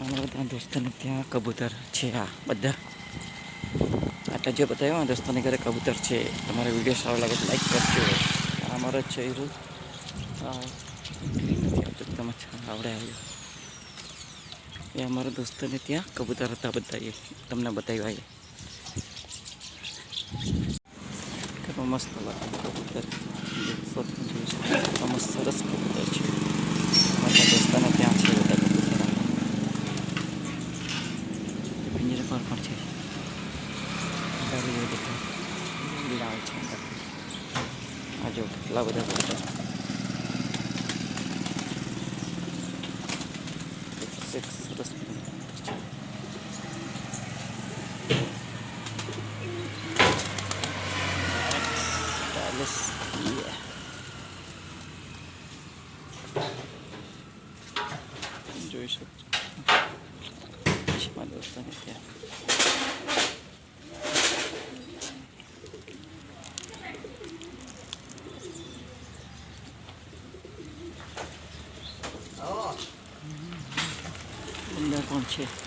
અમારા ત્યાં દોસ્તોને ત્યાં કબૂતર છે. આ બધા આટલા જે બતાવ્યા દોસ્તોને ઘરે કબૂતર છે. તમારે વિડીયો સારો લાગે તો લાઈક કરજો. અમારો ચહેરો તમે આવડે આવ્યો એ અમારા દોસ્તોને ત્યાં કબૂતર હતા. બધા એ તમને બતાવ્યા મસ્ત લાગે કબૂતર. મસ્ત સરસ કબૂતર છે. અમારા દોસ્તાને ત્યાં છે બધા કબૂતર. પિંજરે પર પણ છે. લીલા છે આ જો કેટલા બધા કબૂતર. સરસ જોઈ શકજો મારા દોસ્તોને ત્યાં અંદર પણ છે.